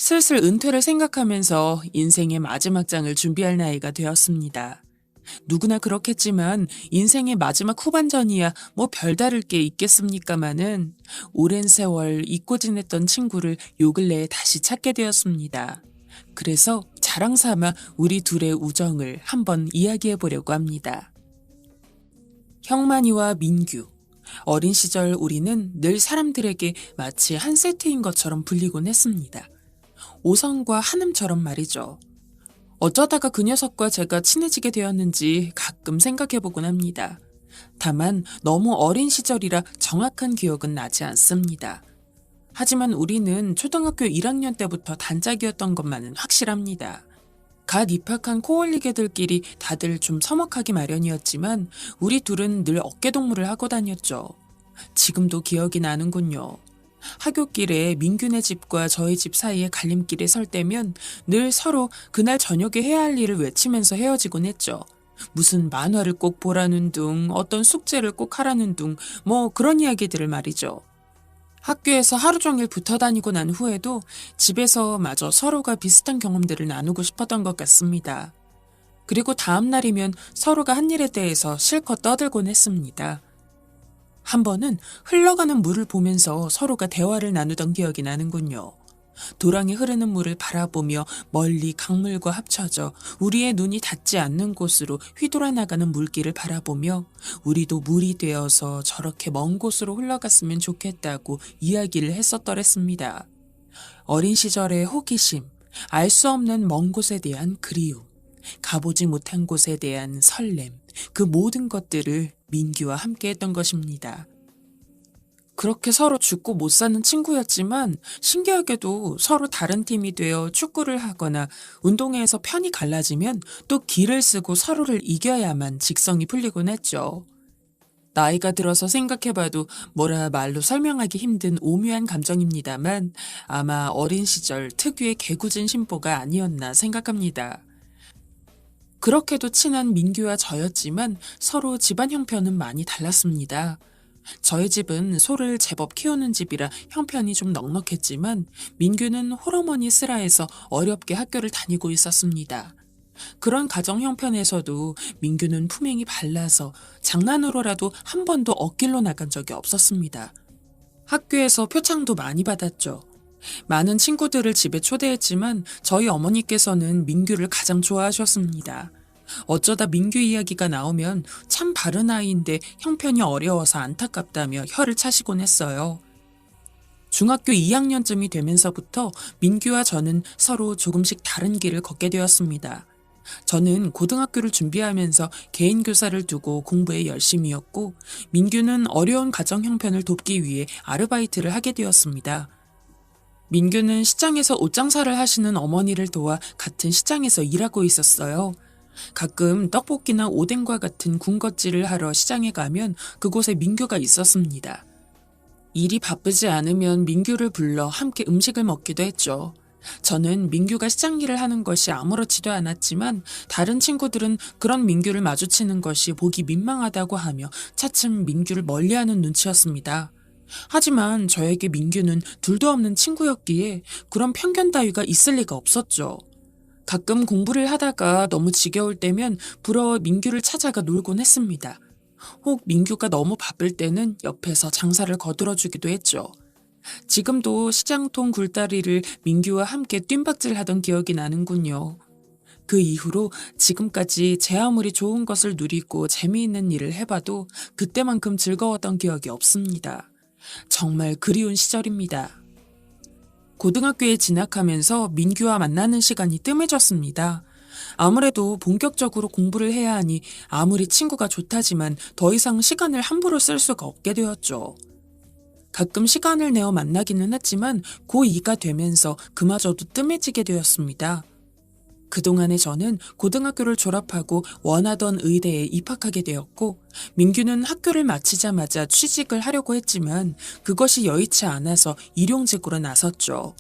슬슬 은퇴를 생각하면서 인생의 마지막 장을 준비할 나이가 되었습니다. 누구나 그렇겠지만 인생의 마지막 후반전이야 뭐 별다를 게 있겠습니까마는 오랜 세월 잊고 지냈던 친구를 요 근래에 다시 찾게 되었습니다. 그래서 자랑 삼아 우리 둘의 우정을 한번 이야기해 보려고 합니다. 형만이와 민규. 어린 시절 우리는 늘 사람들에게 마치 한 세트인 것처럼 불리곤 했습니다. 오성과 한음처럼 말이죠. 어쩌다가 그 녀석과 제가 친해지게 되었는지 가끔 생각해보곤 합니다. 다만 너무 어린 시절이라 정확한 기억은 나지 않습니다. 하지만 우리는 초등학교 1학년 때부터 단짝이었던 것만은 확실합니다. 갓 입학한 코올리개들끼리 다들 좀 서먹하기 마련이었지만 우리 둘은 늘 어깨동무를 하고 다녔죠. 지금도 기억이 나는군요. 하굣길에 민규네 집과 저희 집 사이에 갈림길에 설 때면 늘 서로 그날 저녁에 해야 할 일을 외치면서 헤어지곤 했죠. 무슨 만화를 꼭 보라는 둥, 어떤 숙제를 꼭 하라는 둥, 뭐 그런 이야기들을 말이죠. 학교에서 하루 종일 붙어 다니고 난 후에도 집에서 마저 서로가 비슷한 경험들을 나누고 싶었던 것 같습니다. 그리고 다음 날이면 서로가 한 일에 대해서 실컷 떠들곤 했습니다. 한 번은 흘러가는 물을 보면서 서로가 대화를 나누던 기억이 나는군요. 도랑에 흐르는 물을 바라보며 멀리 강물과 합쳐져 우리의 눈이 닿지 않는 곳으로 휘돌아 나가는 물길을 바라보며 우리도 물이 되어서 저렇게 먼 곳으로 흘러갔으면 좋겠다고 이야기를 했었더랬습니다. 어린 시절의 호기심, 알 수 없는 먼 곳에 대한 그리움, 가보지 못한 곳에 대한 설렘, 그 모든 것들을 민규와 함께 했던 것입니다. 그렇게 서로 죽고 못 사는 친구였지만 신기하게도 서로 다른 팀이 되어 축구를 하거나 운동회에서 편이 갈라지면 또 기를 쓰고 서로를 이겨야만 직성이 풀리곤 했죠. 나이가 들어서 생각해봐도 뭐라 말로 설명하기 힘든 오묘한 감정입니다만 아마 어린 시절 특유의 개구진 심보가 아니었나 생각합니다. 그렇게도 친한 민규와 저였지만 서로 집안 형편은 많이 달랐습니다. 저희 집은 소를 제법 키우는 집이라 형편이 좀 넉넉했지만 민규는 홀어머니 쓰라해서 어렵게 학교를 다니고 있었습니다. 그런 가정 형편에서도 민규는 품행이 발라서 장난으로라도 한 번도 엇길로 나간 적이 없었습니다. 학교에서 표창도 많이 받았죠. 많은 친구들을 집에 초대했지만 저희 어머니께서는 민규를 가장 좋아하셨습니다. 어쩌다 민규 이야기가 나오면 참 바른 아이인데 형편이 어려워서 안타깝다며 혀를 차시곤 했어요. 중학교 2학년쯤이 되면서부터 민규와 저는 서로 조금씩 다른 길을 걷게 되었습니다. 저는 고등학교를 준비하면서 개인 교사를 두고 공부에 열심이었고 민규는 어려운 가정 형편을 돕기 위해 아르바이트를 하게 되었습니다. 민규는 시장에서 옷장사를 하시는 어머니를 도와 같은 시장에서 일하고 있었어요. 가끔 떡볶이나 오뎅과 같은 군것질을 하러 시장에 가면 그곳에 민규가 있었습니다. 일이 바쁘지 않으면 민규를 불러 함께 음식을 먹기도 했죠. 저는 민규가 시장 일을 하는 것이 아무렇지도 않았지만 다른 친구들은 그런 민규를 마주치는 것이 보기 민망하다고 하며 차츰 민규를 멀리하는 눈치였습니다. 하지만 저에게 민규는 둘도 없는 친구였기에 그런 편견 따위가 있을 리가 없었죠. 가끔 공부를 하다가 너무 지겨울 때면 부러워 민규를 찾아가 놀곤 했습니다. 혹 민규가 너무 바쁠 때는 옆에서 장사를 거들어주기도 했죠. 지금도 시장통 굴다리를 민규와 함께 뜀박질하던 기억이 나는군요. 그 이후로 지금까지 제 아무리 좋은 것을 누리고 재미있는 일을 해봐도 그때만큼 즐거웠던 기억이 없습니다. 정말 그리운 시절입니다. 고등학교에 진학하면서 민규와 만나는 시간이 뜸해졌습니다. 아무래도 본격적으로 공부를 해야 하니 아무리 친구가 좋다지만 더 이상 시간을 함부로 쓸 수가 없게 되었죠. 가끔 시간을 내어 만나기는 했지만 고2가 되면서 그마저도 뜸해지게 되었습니다. 그동안에 저는 고등학교를 졸업하고 원하던 의대에 입학하게 되었고 민규는 학교를 마치자마자 취직을 하려고 했지만 그것이 여의치 않아서 일용직으로 나섰죠.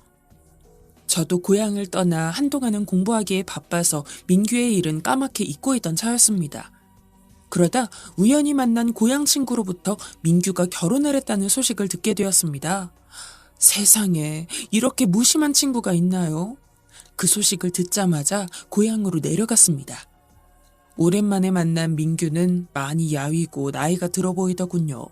저도 고향을 떠나 한동안은 공부하기에 바빠서 민규의 일은 까맣게 잊고 있던 차였습니다. 그러다 우연히 만난 고향 친구로부터 민규가 결혼을 했다는 소식을 듣게 되었습니다. 세상에 이렇게 무심한 친구가 있나요? 그 소식을 듣자마자 고향으로 내려갔습니다. 오랜만에 만난 민규는 많이 야위고 나이가 들어 보이더군요.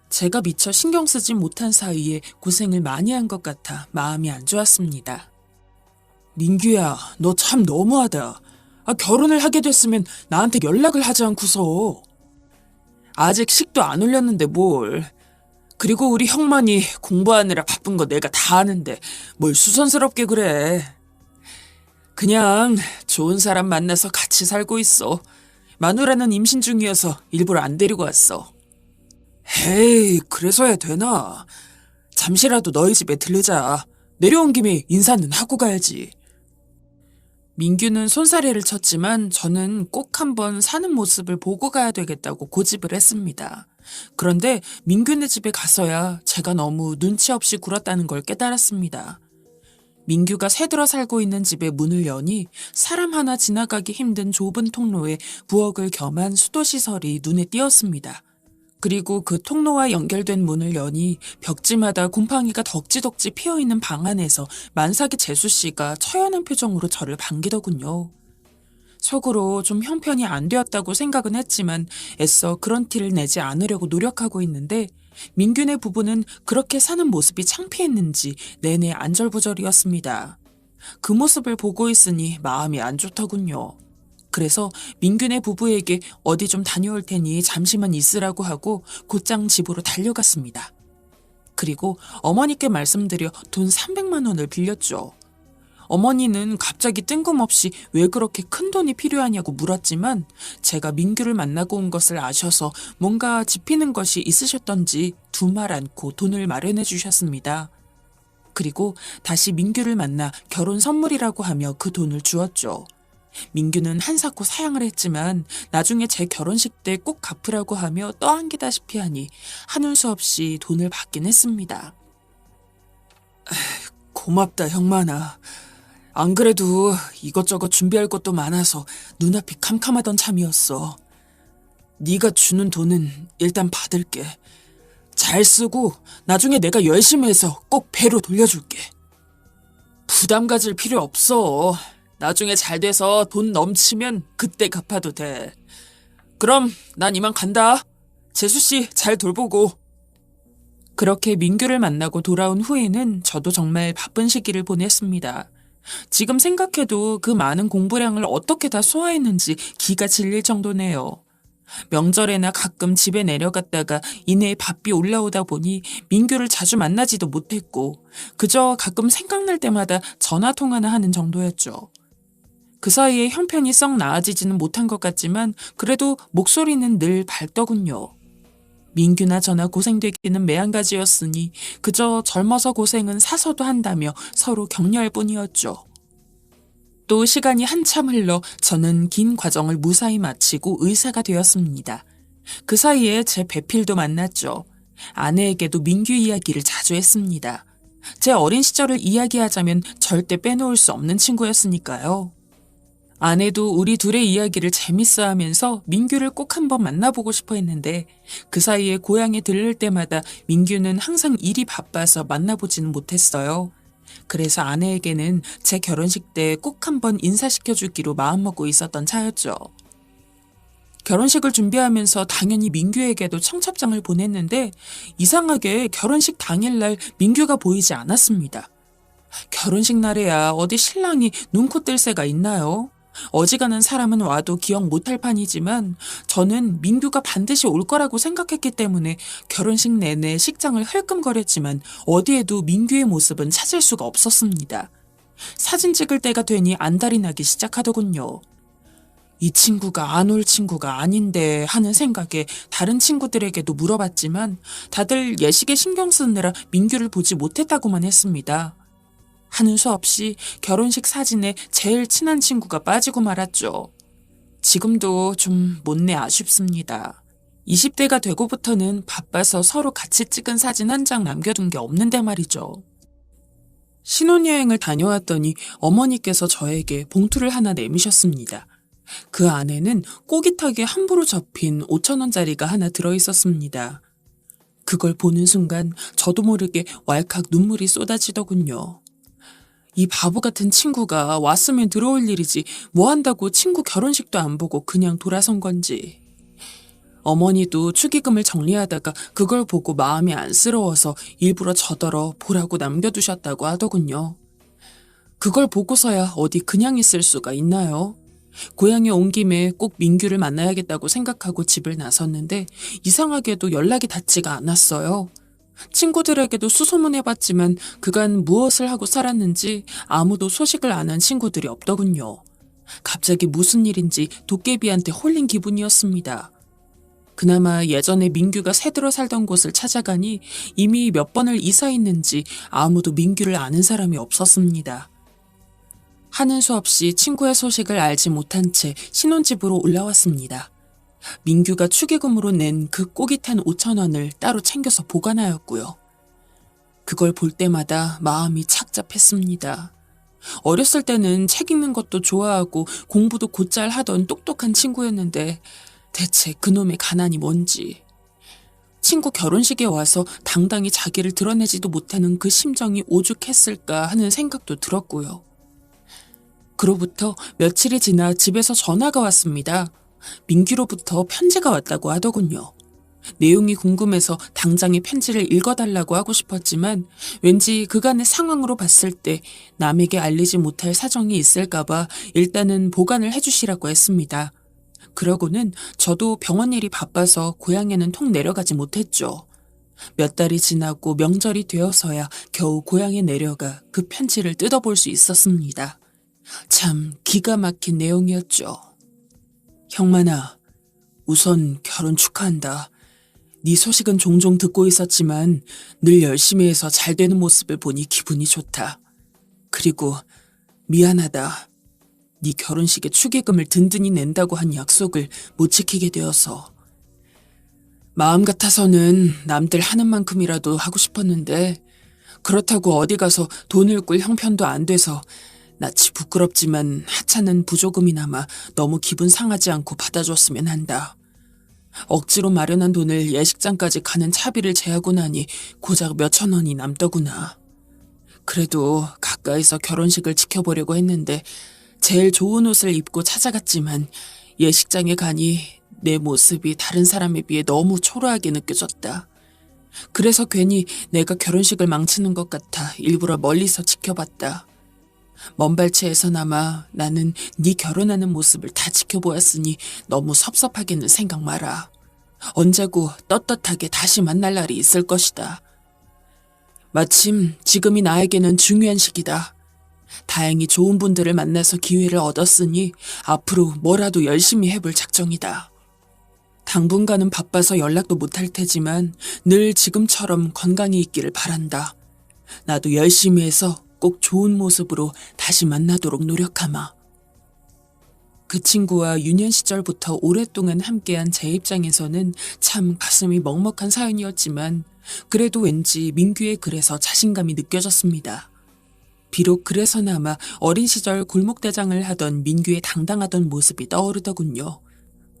제가 미처 신경 쓰지 못한 사이에 고생을 많이 한 것 같아 마음이 안 좋았습니다. 민규야, 너 참 너무하다. 결혼을 하게 됐으면 나한테 연락을 하지 않고서. 아직 식도 안 올렸는데 뭘. 그리고 우리 형만이 공부하느라 바쁜 거 내가 다 아는데 뭘 수선스럽게 그래. 그냥 좋은 사람 만나서 같이 살고 있어. 마누라는 임신 중이어서 일부러 안 데리고 왔어. 헤이, 그래서야 되나? 잠시라도 너희 집에 들르자. 내려온 김에 인사는 하고 가야지. 민규는 손사래를 쳤지만 저는 꼭 한번 사는 모습을 보고 가야 되겠다고 고집을 했습니다. 그런데 민규네 집에 가서야 제가 너무 눈치 없이 굴었다는 걸 깨달았습니다. 민규가 새들어 살고 있는 집의 문을 여니 사람 하나 지나가기 힘든 좁은 통로에 부엌을 겸한 수도시설이 눈에 띄었습니다. 그리고 그 통로와 연결된 문을 여니 벽지마다 곰팡이가 덕지덕지 피어있는 방 안에서 만삭이 재수씨가 처연한 표정으로 저를 반기더군요. 속으로 좀 형편이 안 되었다고 생각은 했지만 애써 그런 티를 내지 않으려고 노력하고 있는데 민규네 부부는 그렇게 사는 모습이 창피했는지 내내 안절부절이었습니다. 그 모습을 보고 있으니 마음이 안 좋더군요. 그래서 민규네 부부에게 어디 좀 다녀올 테니 잠시만 있으라고 하고 곧장 집으로 달려갔습니다. 그리고 어머니께 말씀드려 돈 300만 원을 빌렸죠. 어머니는 갑자기 뜬금없이 왜 그렇게 큰 돈이 필요하냐고 물었지만 제가 민규를 만나고 온 것을 아셔서 뭔가 짚이는 것이 있으셨던지 두말 않고 돈을 마련해 주셨습니다. 그리고 다시 민규를 만나 결혼 선물이라고 하며 그 돈을 주었죠. 민규는 한사코 사양을 했지만 나중에 제 결혼식 때 꼭 갚으라고 하며 떠안기다시피 하니 하는 수 없이 돈을 받긴 했습니다. 고맙다 형만아. 안 그래도 이것저것 준비할 것도 많아서 눈앞이 캄캄하던 참이었어. 네가 주는 돈은 일단 받을게. 잘 쓰고 나중에 내가 열심히 해서 꼭 배로 돌려줄게. 부담 가질 필요 없어. 나중에 잘 돼서 돈 넘치면 그때 갚아도 돼. 그럼 난 이만 간다. 재수씨 잘 돌보고. 그렇게 민규를 만나고 돌아온 후에는 저도 정말 바쁜 시기를 보냈습니다. 지금 생각해도 그 많은 공부량을 어떻게 다 소화했는지 기가 질릴 정도네요. 명절에나 가끔 집에 내려갔다가 이내에 바삐 올라오다 보니 민규를 자주 만나지도 못했고 그저 가끔 생각날 때마다 전화통화나 하는 정도였죠. 그 사이에 형편이 썩 나아지지는 못한 것 같지만 그래도 목소리는 늘 밝더군요. 민규나 저나 고생되기는 매한가지였으니 그저 젊어서 고생은 사서도 한다며 서로 격려할 뿐이었죠. 또 시간이 한참 흘러 저는 긴 과정을 무사히 마치고 의사가 되었습니다. 그 사이에 제 배필도 만났죠. 아내에게도 민규 이야기를 자주 했습니다. 제 어린 시절을 이야기하자면 절대 빼놓을 수 없는 친구였으니까요. 아내도 우리 둘의 이야기를 재밌어 하면서 민규를 꼭 한번 만나보고 싶어 했는데 그 사이에 고향에 들를 때마다 민규는 항상 일이 바빠서 만나보지는 못했어요. 그래서 아내에게는 제 결혼식 때 꼭 한번 인사시켜주기로 마음먹고 있었던 차였죠. 결혼식을 준비하면서 당연히 민규에게도 청첩장을 보냈는데 이상하게 결혼식 당일날 민규가 보이지 않았습니다. 결혼식 날에야 어디 신랑이 눈코 뜰 새가 있나요? 어지간한 사람은 와도 기억 못할 판이지만 저는 민규가 반드시 올 거라고 생각했기 때문에 결혼식 내내 식장을 흘끔거렸지만 어디에도 민규의 모습은 찾을 수가 없었습니다. 사진 찍을 때가 되니 안달이 나기 시작하더군요. 이 친구가 안 올 친구가 아닌데 하는 생각에 다른 친구들에게도 물어봤지만 다들 예식에 신경 쓰느라 민규를 보지 못했다고만 했습니다. 하는 수 없이 결혼식 사진에 제일 친한 친구가 빠지고 말았죠. 지금도 좀 못내 아쉽습니다. 20대가 되고부터는 바빠서 서로 같이 찍은 사진 한 장 남겨둔 게 없는데 말이죠. 신혼여행을 다녀왔더니 어머니께서 저에게 봉투를 하나 내미셨습니다. 그 안에는 꼬깃하게 함부로 접힌 5,000원짜리가 하나 들어있었습니다. 그걸 보는 순간 저도 모르게 왈칵 눈물이 쏟아지더군요. 이 바보 같은 친구가 왔으면 들어올 일이지 뭐 한다고 친구 결혼식도 안 보고 그냥 돌아선 건지. 어머니도 축의금을 정리하다가 그걸 보고 마음이 안쓰러워서 일부러 저더러 보라고 남겨두셨다고 하더군요. 그걸 보고서야 어디 그냥 있을 수가 있나요? 고향에 온 김에 꼭 민규를 만나야겠다고 생각하고 집을 나섰는데 이상하게도 연락이 닿지가 않았어요. 친구들에게도 수소문해봤지만 그간 무엇을 하고 살았는지 아무도 소식을 아는 친구들이 없더군요. 갑자기 무슨 일인지 도깨비한테 홀린 기분이었습니다. 그나마 예전에 민규가 새들어 살던 곳을 찾아가니 이미 몇 번을 이사했는지 아무도 민규를 아는 사람이 없었습니다. 하는 수 없이 친구의 소식을 알지 못한 채 신혼집으로 올라왔습니다. 민규가 축의금으로 낸 그 꼬깃한 5,000원을 따로 챙겨서 보관하였고요. 그걸 볼 때마다 마음이 착잡했습니다. 어렸을 때는 책 읽는 것도 좋아하고 공부도 곧잘 하던 똑똑한 친구였는데 대체 그놈의 가난이 뭔지. 친구 결혼식에 와서 당당히 자기를 드러내지도 못하는 그 심정이 오죽했을까 하는 생각도 들었고요. 그로부터 며칠이 지나 집에서 전화가 왔습니다. 민규로부터 편지가 왔다고 하더군요. 내용이 궁금해서 당장의 편지를 읽어달라고 하고 싶었지만 왠지 그간의 상황으로 봤을 때 남에게 알리지 못할 사정이 있을까봐 일단은 보관을 해주시라고 했습니다. 그러고는 저도 병원 일이 바빠서 고향에는 통 내려가지 못했죠. 몇 달이 지나고 명절이 되어서야 겨우 고향에 내려가 그 편지를 뜯어볼 수 있었습니다. 참 기가 막힌 내용이었죠. 형만아, 우선 결혼 축하한다. 네 소식은 종종 듣고 있었지만 늘 열심히 해서 잘 되는 모습을 보니 기분이 좋다. 그리고 미안하다. 네 결혼식에 축의금을 든든히 낸다고 한 약속을 못 지키게 되어서. 마음 같아서는 남들 하는 만큼이라도 하고 싶었는데 그렇다고 어디 가서 돈을 꿀 형편도 안 돼서 낯이 부끄럽지만 하찮은 부조금이나마 너무 기분 상하지 않고 받아줬으면 한다. 억지로 마련한 돈을 예식장까지 가는 차비를 제하고 나니 고작 몇천 원이 남더구나. 그래도 가까이서 결혼식을 지켜보려고 했는데 제일 좋은 옷을 입고 찾아갔지만 예식장에 가니 내 모습이 다른 사람에 비해 너무 초라하게 느껴졌다. 그래서 괜히 내가 결혼식을 망치는 것 같아 일부러 멀리서 지켜봤다. 먼발치에서나마 나는 네 결혼하는 모습을 다 지켜보았으니 너무 섭섭하게는 생각 마라. 언제고 떳떳하게 다시 만날 날이 있을 것이다. 마침 지금이 나에게는 중요한 시기다. 다행히 좋은 분들을 만나서 기회를 얻었으니 앞으로 뭐라도 열심히 해볼 작정이다. 당분간은 바빠서 연락도 못할 테지만 늘 지금처럼 건강히 있기를 바란다. 나도 열심히 해서 꼭 좋은 모습으로 다시 만나도록 노력하마. 그 친구와 유년 시절부터 오랫동안 함께한 제 입장에서는 참 가슴이 먹먹한 사연이었지만 그래도 왠지 민규의 글에서 자신감이 느껴졌습니다. 비록 그래서나마 어린 시절 골목대장을 하던 민규의 당당하던 모습이 떠오르더군요.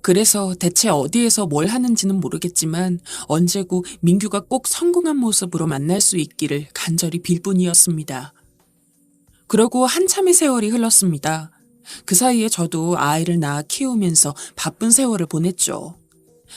그래서 대체 어디에서 뭘 하는지는 모르겠지만 언제고 민규가 꼭 성공한 모습으로 만날 수 있기를 간절히 빌 뿐이었습니다. 그러고 한참의 세월이 흘렀습니다. 그 사이에 저도 아이를 낳아 키우면서 바쁜 세월을 보냈죠.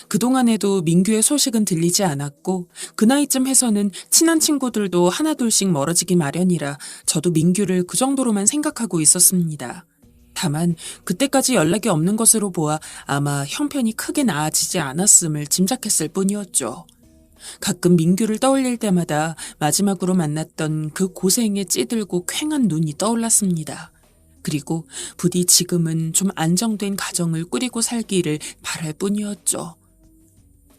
그동안에도 민규의 소식은 들리지 않았고 그 나이쯤 해서는 친한 친구들도 하나둘씩 멀어지기 마련이라 저도 민규를 그 정도로만 생각하고 있었습니다. 다만 그때까지 연락이 없는 것으로 보아 아마 형편이 크게 나아지지 않았음을 짐작했을 뿐이었죠. 가끔 민규를 떠올릴 때마다 마지막으로 만났던 그 고생에 찌들고 퀭한 눈이 떠올랐습니다. 그리고 부디 지금은 좀 안정된 가정을 꾸리고 살기를 바랄 뿐이었죠.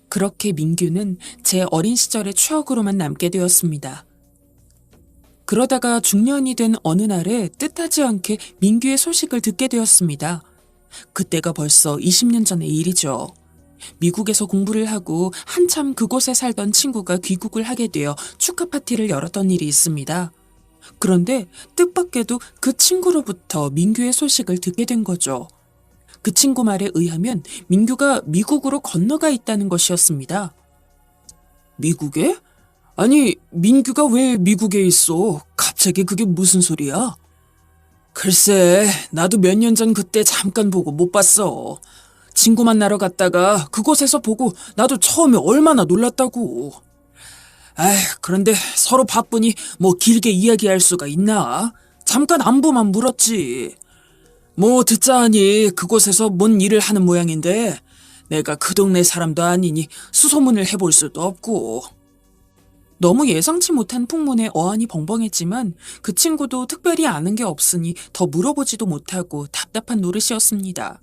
그렇게 민규는 제 어린 시절의 추억으로만 남게 되었습니다. 그러다가 중년이 된 어느 날에 뜻하지 않게 민규의 소식을 듣게 되었습니다. 그때가 벌써 20년 전의 일이죠. 미국에서 공부를 하고 한참 그곳에 살던 친구가 귀국을 하게 되어 축하 파티를 열었던 일이 있습니다. 그런데 뜻밖에도 그 친구로부터 민규의 소식을 듣게 된 거죠. 그 친구 말에 의하면 민규가 미국으로 건너가 있다는 것이었습니다. 미국에? 아니, 민규가 왜 미국에 있어? 갑자기 그게 무슨 소리야? 글쎄, 나도 몇 년 전 그때 잠깐 보고 못 봤어. 친구 만나러 갔다가 그곳에서 보고 나도 처음에 얼마나 놀랐다고. 아휴, 그런데 서로 바쁘니 뭐 길게 이야기할 수가 있나? 잠깐 안부만 물었지. 뭐 듣자 하니 그곳에서 뭔 일을 하는 모양인데 내가 그 동네 사람도 아니니 수소문을 해볼 수도 없고. 너무 예상치 못한 풍문에 어안이 벙벙했지만 그 친구도 특별히 아는 게 없으니 더 물어보지도 못하고 답답한 노릇이었습니다.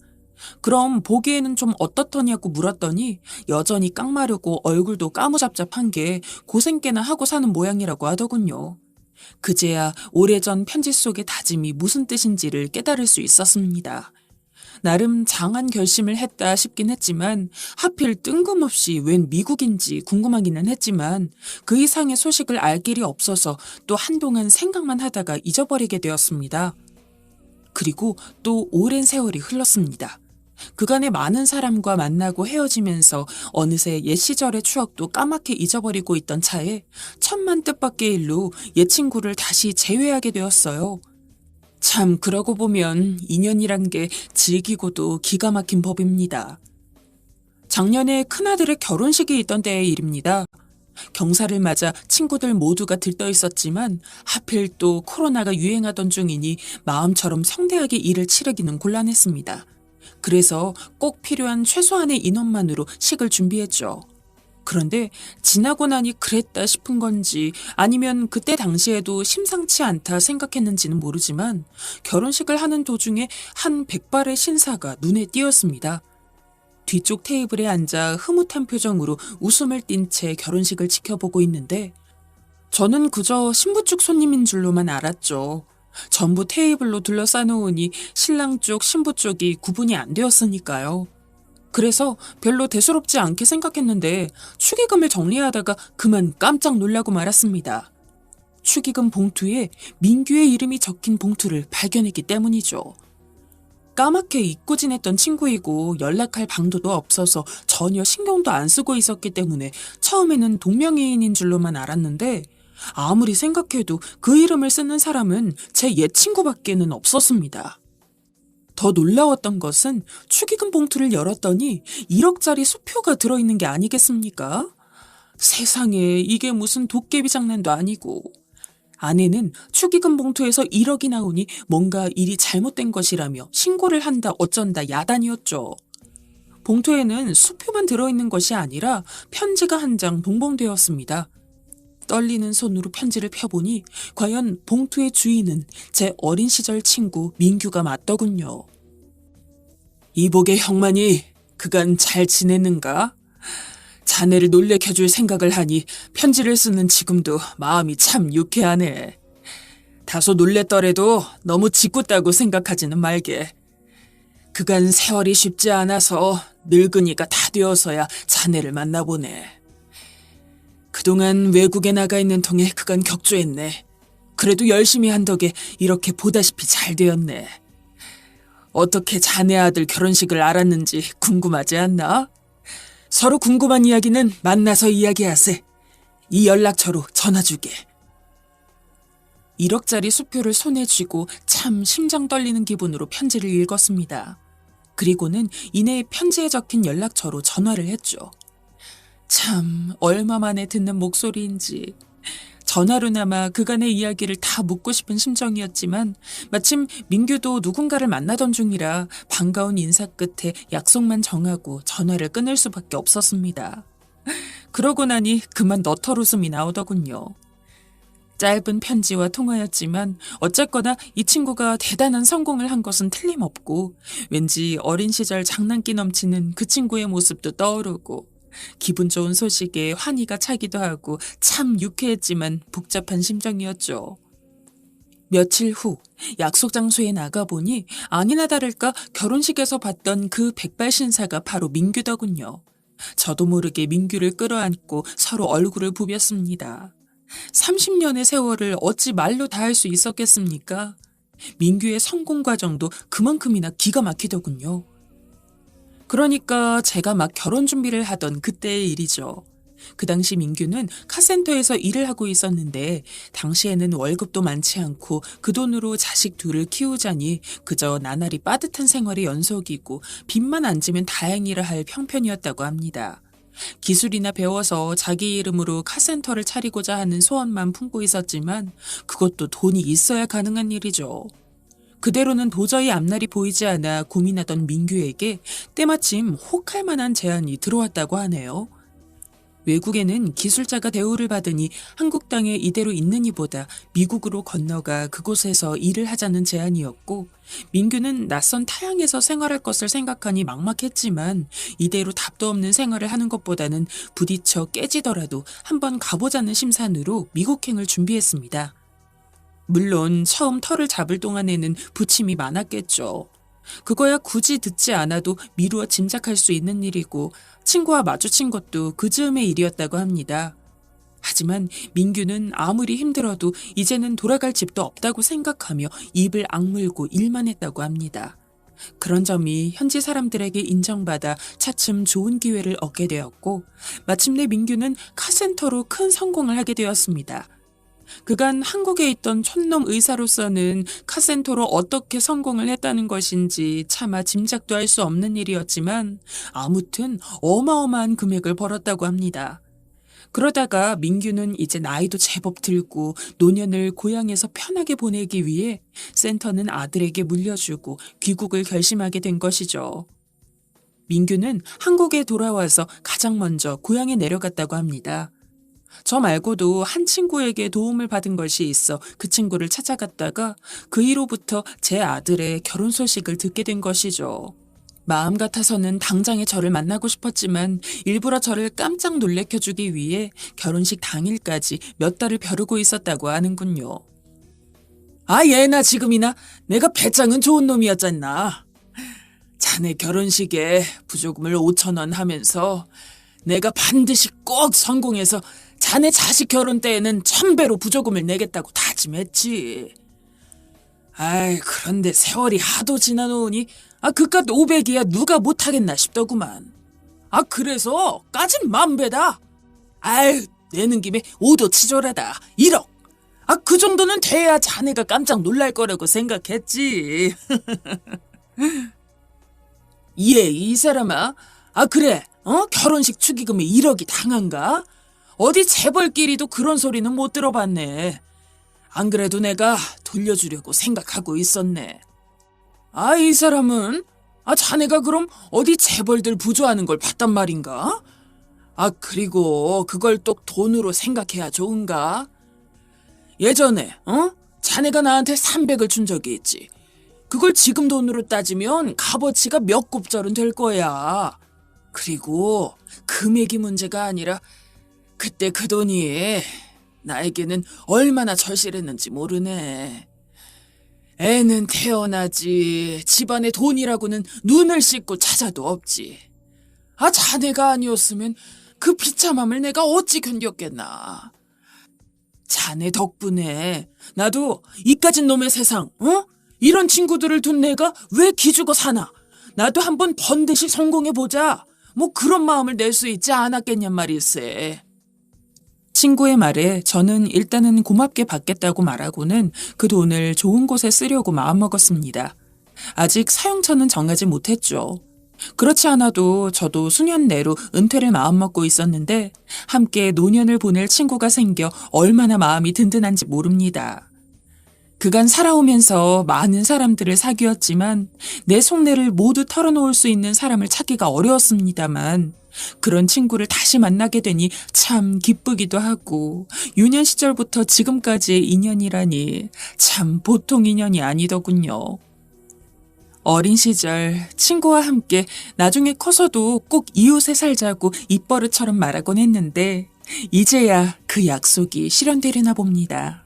그럼 보기에는 좀 어떻더냐고 물었더니 여전히 깡마르고 얼굴도 까무잡잡한 게 고생깨나 하고 사는 모양이라고 하더군요. 그제야 오래전 편지 속의 다짐이 무슨 뜻인지를 깨달을 수 있었습니다. 나름 장한 결심을 했다 싶긴 했지만 하필 뜬금없이 웬 미국인지 궁금하기는 했지만 그 이상의 소식을 알 길이 없어서 또 한동안 생각만 하다가 잊어버리게 되었습니다. 그리고 또 오랜 세월이 흘렀습니다. 그간에 많은 사람과 만나고 헤어지면서 어느새 옛 시절의 추억도 까맣게 잊어버리고 있던 차에 천만 뜻밖의 일로 옛 친구를 다시 재회하게 되었어요. 참 그러고 보면 인연이란 게 질기고도 기가 막힌 법입니다. 작년에 큰아들의 결혼식이 있던 때의 일입니다. 경사를 맞아 친구들 모두가 들떠 있었지만 하필 또 코로나가 유행하던 중이니 마음처럼 성대하게 일을 치르기는 곤란했습니다. 그래서 꼭 필요한 최소한의 인원만으로 식을 준비했죠. 그런데 지나고 나니 그랬다 싶은 건지 아니면 그때 당시에도 심상치 않다 생각했는지는 모르지만 결혼식을 하는 도중에 한 백발의 신사가 눈에 띄었습니다. 뒤쪽 테이블에 앉아 흐뭇한 표정으로 웃음을 띤 채 결혼식을 지켜보고 있는데 저는 그저 신부 쪽 손님인 줄로만 알았죠. 전부 테이블로 둘러싸놓으니 신랑 쪽 신부 쪽이 구분이 안 되었으니까요. 그래서 별로 대수롭지 않게 생각했는데 축의금을 정리하다가 그만 깜짝 놀라고 말았습니다. 축의금 봉투에 민규의 이름이 적힌 봉투를 발견했기 때문이죠. 까맣게 잊고 지냈던 친구이고 연락할 방도도 없어서 전혀 신경도 안 쓰고 있었기 때문에 처음에는 동명이인인 줄로만 알았는데 아무리 생각해도 그 이름을 쓰는 사람은 제 옛 친구밖에는 없었습니다. 더 놀라웠던 것은 축의금 봉투를 열었더니 1억짜리 수표가 들어있는 게 아니겠습니까? 세상에 이게 무슨 도깨비 장난도 아니고. 아내는 축의금 봉투에서 1억이 나오니 뭔가 일이 잘못된 것이라며 신고를 한다 어쩐다 야단이었죠. 봉투에는 수표만 들어있는 것이 아니라 편지가 한 장 봉봉되었습니다. 떨리는 손으로 편지를 펴보니 과연 봉투의 주인은 제 어린 시절 친구 민규가 맞더군요. 이복의 형만이 그간 잘 지냈는가? 자네를 놀래켜줄 생각을 하니 편지를 쓰는 지금도 마음이 참 유쾌하네. 다소 놀랬더라도 너무 짓궂다고 생각하지는 말게. 그간 세월이 쉽지 않아서 늙은이가 다 되어서야 자네를 만나보네. 그동안 외국에 나가 있는 통에 그간 격조했네. 그래도 열심히 한 덕에 이렇게 보다시피 잘 되었네. 어떻게 자네 아들 결혼식을 알았는지 궁금하지 않나? 서로 궁금한 이야기는 만나서 이야기하세. 이 연락처로 전화주게. 1억짜리 수표를 손에 쥐고 참 심장 떨리는 기분으로 편지를 읽었습니다. 그리고는 이내 편지에 적힌 연락처로 전화를 했죠. 참 얼마 만에 듣는 목소리인지 전화로나마 그간의 이야기를 다 묻고 싶은 심정이었지만 마침 민규도 누군가를 만나던 중이라 반가운 인사 끝에 약속만 정하고 전화를 끊을 수밖에 없었습니다. 그러고 나니 그만 너털 웃음이 나오더군요. 짧은 편지와 통화였지만 어쨌거나 이 친구가 대단한 성공을 한 것은 틀림없고 왠지 어린 시절 장난기 넘치는 그 친구의 모습도 떠오르고 기분 좋은 소식에 환희가 차기도 하고 참 유쾌했지만 복잡한 심정이었죠. 며칠 후 약속 장소에 나가보니 아니나 다를까 결혼식에서 봤던 그 백발 신사가 바로 민규더군요. 저도 모르게 민규를 끌어안고 서로 얼굴을 부볐습니다. 30년의 세월을 어찌 말로 다 할 수 있었겠습니까? 민규의 성공 과정도 그만큼이나 기가 막히더군요. 그러니까 제가 막 결혼 준비를 하던 그때의 일이죠. 그 당시 민규는 카센터에서 일을 하고 있었는데 당시에는 월급도 많지 않고 그 돈으로 자식 둘을 키우자니 그저 나날이 빠듯한 생활의 연속이고 빚만 안 지면 다행이라 할 형편이었다고 합니다. 기술이나 배워서 자기 이름으로 카센터를 차리고자 하는 소원만 품고 있었지만 그것도 돈이 있어야 가능한 일이죠. 그대로는 도저히 앞날이 보이지 않아 고민하던 민규에게 때마침 혹할 만한 제안이 들어왔다고 하네요. 외국에는 기술자가 대우를 받으니 한국 땅에 이대로 있는 이보다 미국으로 건너가 그곳에서 일을 하자는 제안이었고, 민규는 낯선 타향에서 생활할 것을 생각하니 막막했지만 이대로 답도 없는 생활을 하는 것보다는 부딪혀 깨지더라도 한번 가보자는 심산으로 미국행을 준비했습니다. 물론 처음 터를 잡을 동안에는 부침이 많았겠죠. 그거야 굳이 듣지 않아도 미루어 짐작할 수 있는 일이고 친구와 마주친 것도 그 즈음의 일이었다고 합니다. 하지만 민규는 아무리 힘들어도 이제는 돌아갈 집도 없다고 생각하며 입을 악물고 일만 했다고 합니다. 그런 점이 현지 사람들에게 인정받아 차츰 좋은 기회를 얻게 되었고 마침내 민규는 카센터로 큰 성공을 하게 되었습니다. 그간 한국에 있던 촌놈 의사로서는 카센터로 어떻게 성공을 했다는 것인지 차마 짐작도 할 수 없는 일이었지만 아무튼 어마어마한 금액을 벌었다고 합니다. 그러다가 민규는 이제 나이도 제법 들고 노년을 고향에서 편하게 보내기 위해 센터는 아들에게 물려주고 귀국을 결심하게 된 것이죠. 민규는 한국에 돌아와서 가장 먼저 고향에 내려갔다고 합니다. 저 말고도 한 친구에게 도움을 받은 것이 있어 그 친구를 찾아갔다가 그 이로부터 제 아들의 결혼 소식을 듣게 된 것이죠. 마음 같아서는 당장에 저를 만나고 싶었지만 일부러 저를 깜짝 놀래켜주기 위해 결혼식 당일까지 몇 달을 벼르고 있었다고 하는군요. 아, 얘나 지금이나 내가 배짱은 좋은 놈이었잖나. 자네 결혼식에 부조금을 5,000원 하면서 내가 반드시 꼭 성공해서 자네 자식 결혼 때에는 1,000배로 부조금을 내겠다고 다짐했지. 아이, 그런데 세월이 하도 지나놓으니 그깟 500이야 누가 못하겠나 싶더구만. 그래서 까진 10,000배다. 아이, 내는 김에 5도 치졸하다. 1억. 그 정도는 돼야 자네가 깜짝 놀랄 거라고 생각했지. 예, 이 사람아. 그래. 결혼식 축의금이 1억이 당한가? 어디 재벌끼리도 그런 소리는 못 들어봤네. 안 그래도 내가 돌려주려고 생각하고 있었네. 이 사람은? 자네가 그럼 어디 재벌들 부조하는 걸 봤단 말인가? 그리고 그걸 또 돈으로 생각해야 좋은가? 예전에, 자네가 나한테 300을 준 적이 있지. 그걸 지금 돈으로 따지면 값어치가 몇 곱절은 될 거야. 그리고 금액이 문제가 아니라 그때 그 돈이 나에게는 얼마나 절실했는지 모르네. 애는 태어나지 집안에 돈이라고는 눈을 씻고 찾아도 없지. 자네가 아니었으면 그 비참함을 내가 어찌 견뎠겠나. 자네 덕분에 나도 이까진 놈의 세상, 이런 친구들을 둔 내가 왜 기죽어 사나. 나도 한번 번듯이 성공해보자. 그런 마음을 낼 수 있지 않았겠냔 말일세. 친구의 말에 저는 일단은 고맙게 받겠다고 말하고는 그 돈을 좋은 곳에 쓰려고 마음먹었습니다. 아직 사용처는 정하지 못했죠. 그렇지 않아도 저도 수년 내로 은퇴를 마음먹고 있었는데 함께 노년을 보낼 친구가 생겨 얼마나 마음이 든든한지 모릅니다. 그간 살아오면서 많은 사람들을 사귀었지만 내 속내를 모두 털어놓을 수 있는 사람을 찾기가 어려웠습니다만 그런 친구를 다시 만나게 되니 참 기쁘기도 하고 유년 시절부터 지금까지의 인연이라니 참 보통 인연이 아니더군요. 어린 시절 친구와 함께 나중에 커서도 꼭 이웃에 살자고 입버릇처럼 말하곤 했는데 이제야 그 약속이 실현되려나 봅니다.